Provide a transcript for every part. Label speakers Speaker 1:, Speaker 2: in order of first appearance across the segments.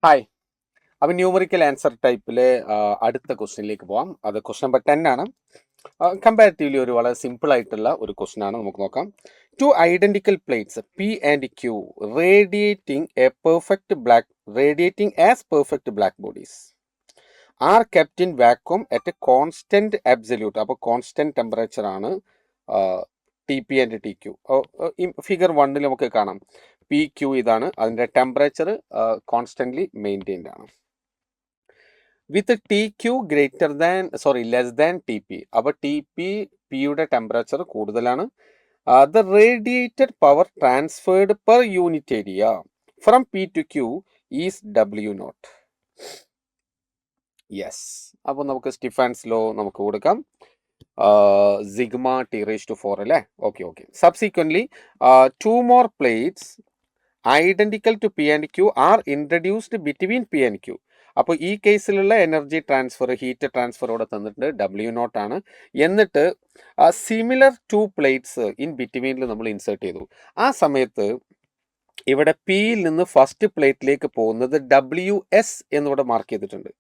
Speaker 1: Hi. അപ്പോൾ numerical answer ടൈപ്പിലെ അടുത്ത ക്വസ്റ്റ്യനിലേക്ക് പോവാം. അത് ക്വസ്റ്റ്യൻ നമ്പർ 10 ആണ്. കമ്പാരിറ്റീവ്ലി ഒരു വളരെ സിമ്പിൾ ആയിട്ടുള്ള ഒരു ക്വസ്റ്റ്യൻ ആണ്. നമുക്ക് നോക്കാം. Two identical plates P and Q radiating as perfect black bodies are kept in vacuum at constant absolute. അപ്പോൾ കോൺസ്റ്റന്റ് ടെമ്പറേച്ചർ ആണ് T P and T Q. Figure 1 നമുക്ക് കാണാം. പി ക്യൂ ഇതാണ്, അതിൻ്റെ ടെമ്പറേച്ചർ കോൺസ്റ്റന്റ്ലി മെയിൻറ്റെയിൻഡ് ആണ്. With T Q less than T P. അപ്പോൾ T P പിയുടെ temperature കൂടുതലാണ്. The radiated power transferred per unit area from P to Q is W naught. Yes. അപ്പോൾ നമുക്ക് സ്റ്റീഫൻസ് ലോ നമുക്ക് കൊടുക്കാം. സിഗ്മ ടി റേസ് ടു 4 അല്ലേ? Okay. Subsequently 2 more plates identical to P and Q are introduced between P and Q. അപ്പോൾ ഈ കേസിലുള്ള energy transfer, heat transfer ഇവിടെ തന്നിട്ടുണ്ട്, ഡബ്ല്യു നോട്ട് ആണ്. എന്നിട്ട് സിമിലർ 2 പ്ലേറ്റ്സ് ഇൻ ബിറ്റ്വീനിൽ നമ്മൾ ഇൻസേർട്ട് ചെയ്തു. ആ സമയത്ത് ഇവിടെ പിയിൽ നിന്ന് ഫസ്റ്റ് പ്ലേറ്റിലേക്ക് പോകുന്നത് ഡബ്ല്യു എസ് എന്നിവിടെ മാർക്ക് ചെയ്തിട്ടുണ്ട്.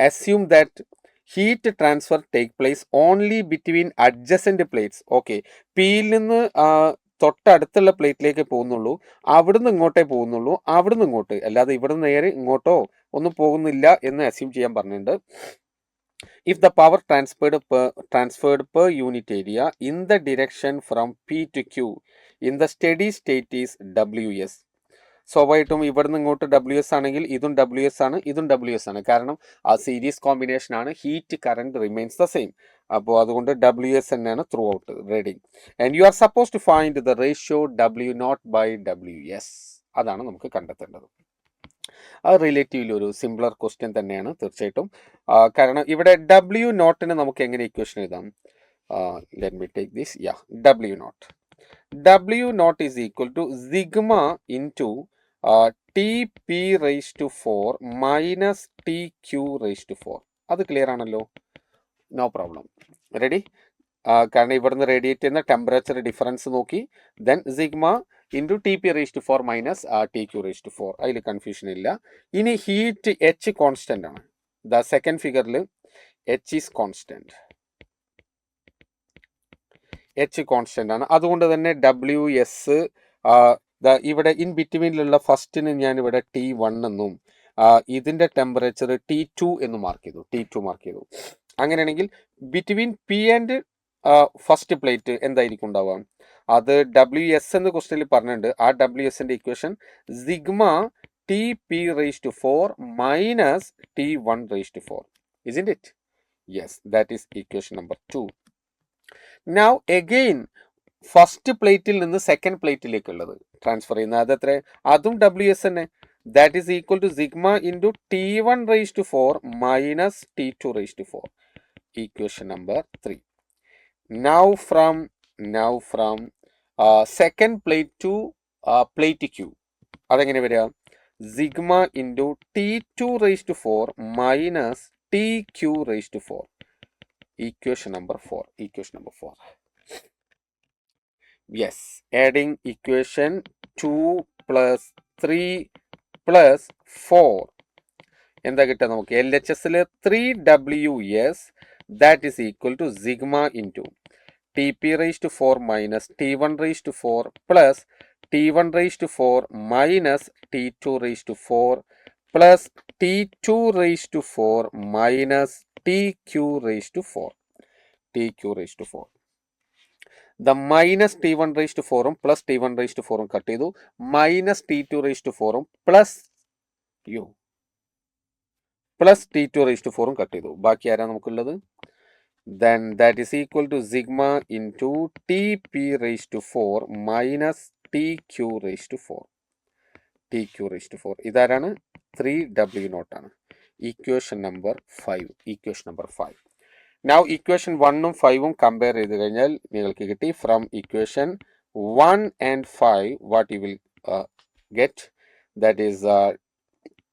Speaker 1: Assume that heat transfer take place only between adjacent plates. Okay, പിയിൽ നിന്ന് തൊട്ടടുത്തുള്ള പ്ലേറ്റിലേക്ക് പോകുന്നുള്ളൂ, അവിടുന്ന് ഇങ്ങോട്ടേ പോകുന്നുള്ളൂ, അവിടുന്ന് ഇങ്ങോട്ട്, അല്ലാതെ ഇവിടുന്ന് നേരെ ഇങ്ങോട്ടോ ഒന്നും പോകുന്നില്ല എന്ന് അസ്യൂം ചെയ്യാൻ പറഞ്ഞിട്ടുണ്ട്. If the power transferred per unit area in the direction from P to Q in the steady state is W S. സ്വാഭാവികമായിട്ടും ഇവിടുന്ന് ഇങ്ങോട്ട് ഡബ്ല്യു എസ് ആണെങ്കിൽ ഇതും ഡബ്ല്യു എസ് ആണ്, ഇതും ഡബ്ല്യു എസ് ആണ്. കാരണം ആ സീരീസ് കോമ്പിനേഷൻ ആണ്, heat current remains the same. അപ്പോൾ അതുകൊണ്ട് ഡബ്ല്യു എസ് തന്നെയാണ് throughout reading. And you are suppose to find the ratio W nought by W S. അതാണ് നമുക്ക് കണ്ടെത്തേണ്ടത്. അത് റിലേറ്റീവ്ലി ഒരു സിംപ്ലർ ക്വസ്റ്റ്യൻ തന്നെയാണ് തീർച്ചയായിട്ടും. കാരണം ഇവിടെ ഡബ്ല്യു നോട്ടിന് നമുക്ക് എങ്ങനെ ഇക്വേഷൻ എഴുതാം? Let me take this. W naught. W naught is equal to sigma into T P raise to 4 minus T Q raise to 4. അത് ക്ലിയർ ആണല്ലോ? No problem. റെഡി? കാരണം ഇവിടുന്ന് റേഡിയേറ്റ് ചെയ്യുന്ന ടെമ്പറേച്ചർ ഡിഫറൻസ് നോക്കി, then sigma into T P raise to 4 minus T Q raise to 4. അതിൽ confusion ഇല്ല. ഇനി heat H constant ആണ്. ദ സെക്കൻഡ് ഫിഗറിൽ H is constant. H constant ആണ്. അതുകൊണ്ട് തന്നെ ഡബ്ല്യു എസ് ഇവിടെ ഇൻ ബിറ്റ്വീനിലുള്ള ഫസ്റ്റിന് ഞാൻ ഇവിടെ T1 എന്നും ഇതിൻ്റെ ടെമ്പറേച്ചർ T2 എന്ന് മാർക്ക് ചെയ്തു. അങ്ങനെയാണെങ്കിൽ between P and first plate എന്തായിരിക്കും ഉണ്ടാവുക? അത് ഡബ്ല്യു എസ് എന്ന് ക്വസ്റ്റ്യനിൽ പറഞ്ഞിട്ടുണ്ട്. ആ ഡബ്ല്യു എസിൻ്റെ equation sigma T P raise to 4 minus T1 raise to 4. Isn't it? Yes, that is equation number 2. Now again first പ്ലേറ്റിൽ നിന്ന് സെക്കൻഡ് പ്ലേറ്റിലേക്കുള്ളത് ട്രാൻസ്ഫർ ചെയ്യുന്നത് അതെത്ര? അതും ഡബ്ല്യു എസ് തന്നെ. That is equal to sigma into T1 raise to 4 minus T2 raise to 4. Equation number 3. Now from second plate to plate Q, അതെങ്ങനെ വരിക? Sigma into T2 raise to 4 minus TQ raise to 4. Equation number 4. Yes, adding equation 2 plus 3 plus 4 എന്താ കിട്ടുക നമുക്ക്? L H എസിൽ 3WS that is equal to sigma into TP raised to 4 minus T1 raised to 4 plus T1 raised to 4 minus T2 raised to 4 plus T2 raised to 4 minus TQ raised to 4. The minus T1 raised to 4 plus T1 raised to 4 cut ചെയ്തു, minus T2 raised to 4 plus U plus T2 raised to 4 cut ചെയ്തു. ബാക്കി ആരാ നമുക്കുള്ളത്? Then that is equal to sigma into TP raised to 4 minus TQ raised to 4. ഇതാരാണ്? 3W0 ആണ്. Equation number 5. Now equation 1ഉം 5ഉം compare ചെയ്ത് കഴിഞ്ഞാൽ നിങ്ങൾക്ക് കിട്ടി from equation 1 and 5 what you will get, that is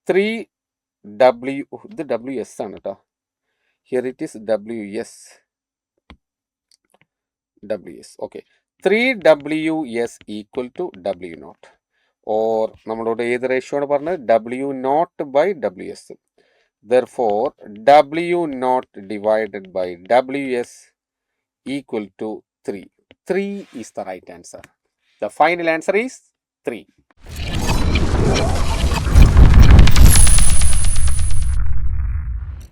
Speaker 1: 3W, ഇത് WS ആണ് കേട്ടോ. Here it is WS. Okay. 3WS equal to W0. Or നമ്മളോട് ഏത് റേഷ്യോ ആണ് പറഞ്ഞത്? W0/WS. Therefore, W0 divided by WS equal to 3. 3 is the right answer. The final answer is 3.